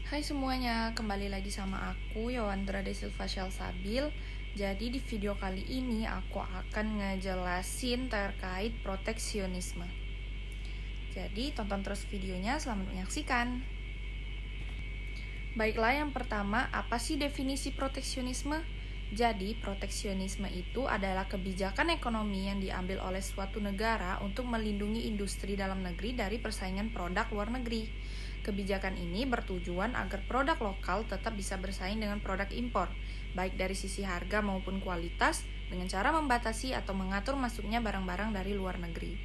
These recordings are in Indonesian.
Hai semuanya, kembali lagi sama aku Yowandra De Silva Syalsabil. Jadi di video kali ini aku akan ngejelasin terkait proteksionisme. Jadi tonton terus videonya, selamat menyaksikan. Baiklah, yang pertama, apa sih definisi proteksionisme? Jadi, proteksionisme itu adalah kebijakan ekonomi yang diambil oleh suatu negara untuk melindungi industri dalam negeri dari persaingan produk luar negeri. Kebijakan ini bertujuan agar produk lokal tetap bisa bersaing dengan produk impor, baik dari sisi harga maupun kualitas, dengan cara membatasi atau mengatur masuknya barang-barang dari luar negeri.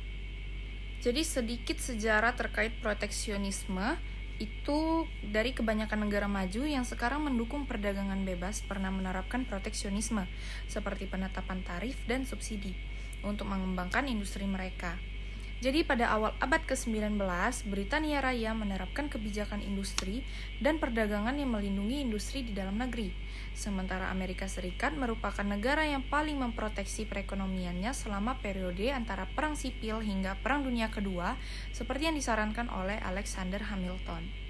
Jadi sedikit sejarah terkait proteksionisme. Itu dari kebanyakan negara maju yang sekarang mendukung perdagangan bebas pernah menerapkan proteksionisme seperti penetapan tarif dan subsidi untuk mengembangkan industri mereka. Jadi pada awal abad ke-19, Britania Raya menerapkan kebijakan industri dan perdagangan yang melindungi industri di dalam negeri. Sementara Amerika Serikat merupakan negara yang paling memproteksi perekonomiannya selama periode antara Perang Sipil hingga Perang Dunia Kedua, seperti yang disarankan oleh Alexander Hamilton.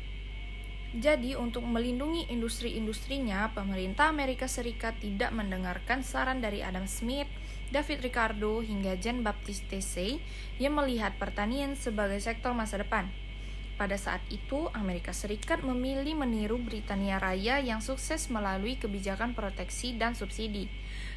Jadi, untuk melindungi industri-industrinya, pemerintah Amerika Serikat tidak mendengarkan saran dari Adam Smith, David Ricardo, hingga Jean-Baptiste Say yang melihat pertanian sebagai sektor masa depan. Pada saat itu, Amerika Serikat memilih meniru Britania Raya yang sukses melalui kebijakan proteksi dan subsidi.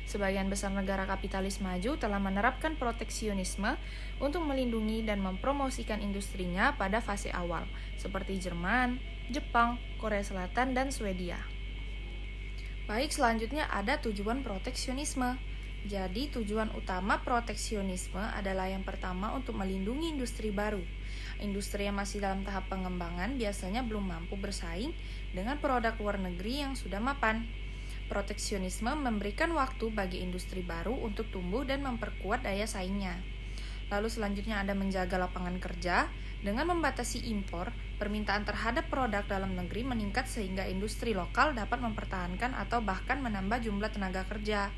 Sebagian besar negara kapitalis maju telah menerapkan proteksionisme untuk melindungi dan mempromosikan industrinya pada fase awal, seperti Jerman, Jepang, Korea Selatan, dan Swedia. Baik, selanjutnya ada tujuan proteksionisme. Jadi, tujuan utama proteksionisme adalah yang pertama untuk melindungi industri baru. Industri yang masih dalam tahap pengembangan biasanya belum mampu bersaing dengan produk luar negeri yang sudah mapan. Proteksionisme memberikan waktu bagi industri baru untuk tumbuh dan memperkuat daya saingnya. Lalu selanjutnya ada menjaga lapangan kerja. Dengan membatasi impor, permintaan terhadap produk dalam negeri meningkat sehingga industri lokal dapat mempertahankan atau bahkan menambah jumlah tenaga kerja.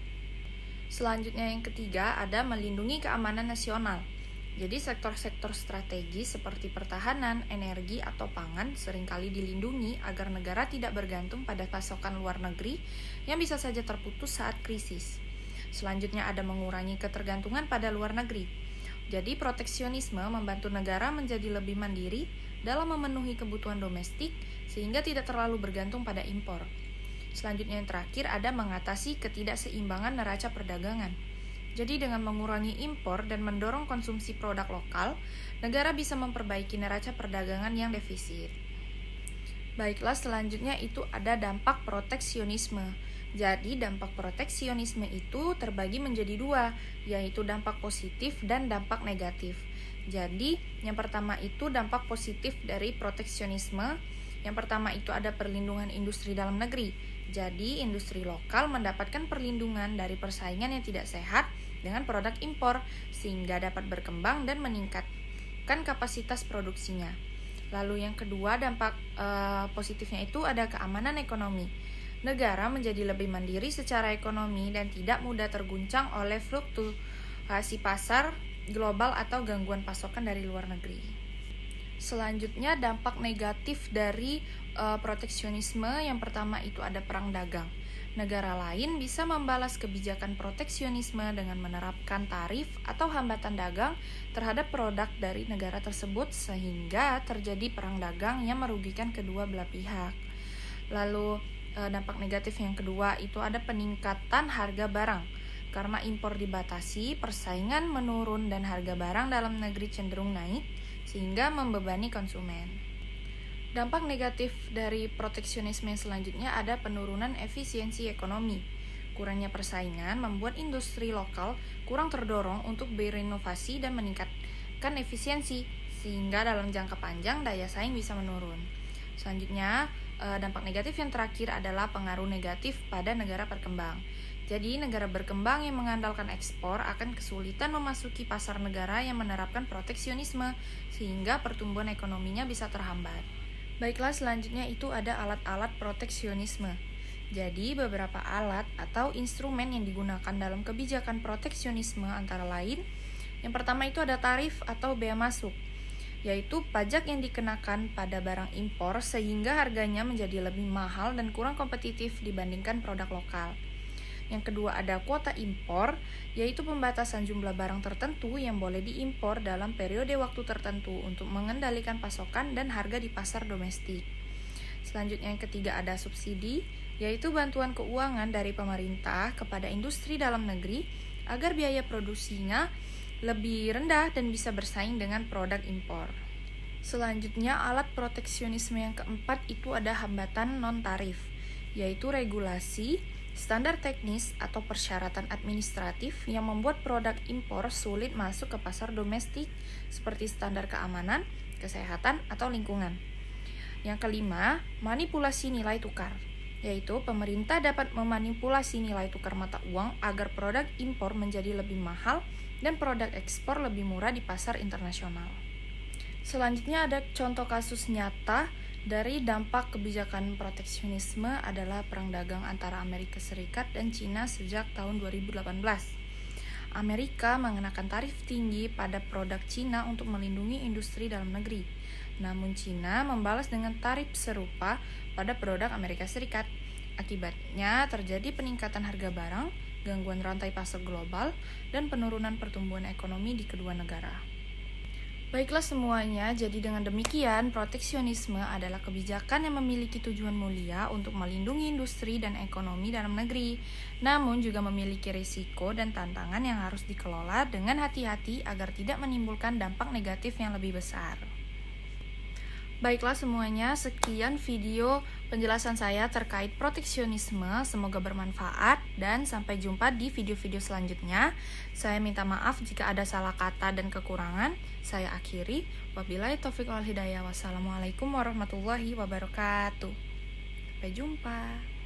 Selanjutnya yang ketiga ada melindungi keamanan nasional. Jadi sektor-sektor strategis seperti pertahanan, energi, atau pangan seringkali dilindungi agar negara tidak bergantung pada pasokan luar negeri yang bisa saja terputus saat krisis. Selanjutnya ada mengurangi ketergantungan pada luar negeri. Jadi proteksionisme membantu negara menjadi lebih mandiri dalam memenuhi kebutuhan domestik sehingga tidak terlalu bergantung pada impor. Selanjutnya yang terakhir ada mengatasi ketidakseimbangan neraca perdagangan. Jadi dengan mengurangi impor dan mendorong konsumsi produk lokal, negara bisa memperbaiki neraca perdagangan yang defisit. Baiklah, selanjutnya itu ada dampak proteksionisme. Jadi dampak proteksionisme itu terbagi menjadi dua, yaitu dampak positif dan dampak negatif. Jadi yang pertama itu dampak positif dari proteksionisme. Yang pertama itu ada perlindungan industri dalam negeri. Jadi industri lokal mendapatkan perlindungan dari persaingan yang tidak sehat dengan produk impor sehingga dapat berkembang dan meningkatkan kapasitas produksinya. Lalu yang kedua dampak positifnya itu ada keamanan ekonomi. Negara menjadi lebih mandiri secara ekonomi dan tidak mudah terguncang oleh fluktuasi pasar global atau gangguan pasokan dari luar negeri. Selanjutnya dampak negatif dari proteksionisme. Yang pertama itu ada perang dagang. Negara lain bisa membalas kebijakan proteksionisme dengan menerapkan tarif atau hambatan dagang terhadap produk dari negara tersebut sehingga terjadi perang dagang yang merugikan kedua belah pihak. Lalu dampak negatif yang kedua itu ada peningkatan harga barang. Karena impor dibatasi, persaingan menurun dan harga barang dalam negeri cenderung naik sehingga membebani konsumen. Dampak negatif dari proteksionisme selanjutnya ada penurunan efisiensi ekonomi. Kurangnya persaingan membuat industri lokal kurang terdorong untuk berinovasi dan meningkatkan efisiensi, sehingga dalam jangka panjang daya saing bisa menurun. Selanjutnya, dampak negatif yang terakhir adalah pengaruh negatif pada negara berkembang. Jadi, negara berkembang yang mengandalkan ekspor akan kesulitan memasuki pasar negara yang menerapkan proteksionisme, sehingga pertumbuhan ekonominya bisa terhambat. Baiklah, selanjutnya itu ada alat-alat proteksionisme. Jadi, beberapa alat atau instrumen yang digunakan dalam kebijakan proteksionisme antara lain, yang pertama itu ada tarif atau bea masuk. yaitu pajak yang dikenakan pada barang impor sehingga harganya menjadi lebih mahal dan kurang kompetitif dibandingkan produk lokal. Yang kedua ada kuota impor, yaitu pembatasan jumlah barang tertentu yang boleh diimpor dalam periode waktu tertentu untuk mengendalikan pasokan dan harga di pasar domestik. Selanjutnya yang ketiga ada subsidi, yaitu bantuan keuangan dari pemerintah kepada industri dalam negeri agar biaya produksinya lebih rendah dan bisa bersaing dengan produk impor. Selanjutnya alat proteksionisme yang keempat itu ada hambatan non-tarif, yaitu regulasi, standar teknis atau persyaratan administratif yang membuat produk impor sulit masuk ke pasar domestik seperti standar keamanan, kesehatan, atau lingkungan. Yang kelima, manipulasi nilai tukar, yaitu pemerintah dapat memanipulasi nilai tukar mata uang agar produk impor menjadi lebih mahal dan produk ekspor lebih murah di pasar internasional. Selanjutnya ada contoh kasus nyata dari dampak kebijakan proteksionisme adalah perang dagang antara Amerika Serikat dan Cina sejak tahun 2018. Amerika mengenakan tarif tinggi pada produk Cina untuk melindungi industri dalam negeri. Namun Cina membalas dengan tarif serupa pada produk Amerika Serikat. Akibatnya terjadi peningkatan harga barang, gangguan rantai pasok global, dan penurunan pertumbuhan ekonomi di kedua negara. Baiklah semuanya, jadi dengan demikian proteksionisme adalah kebijakan yang memiliki tujuan mulia untuk melindungi industri dan ekonomi dalam negeri, namun juga memiliki risiko dan tantangan yang harus dikelola dengan hati-hati agar tidak menimbulkan dampak negatif yang lebih besar. Baiklah semuanya, sekian video penjelasan saya terkait proteksionisme. Semoga bermanfaat dan sampai jumpa di video-video selanjutnya. Saya minta maaf jika ada salah kata dan kekurangan. Saya akhiri. Wabillahi taufiq wal hidayah. Wassalamualaikum warahmatullahi wabarakatuh. Sampai jumpa.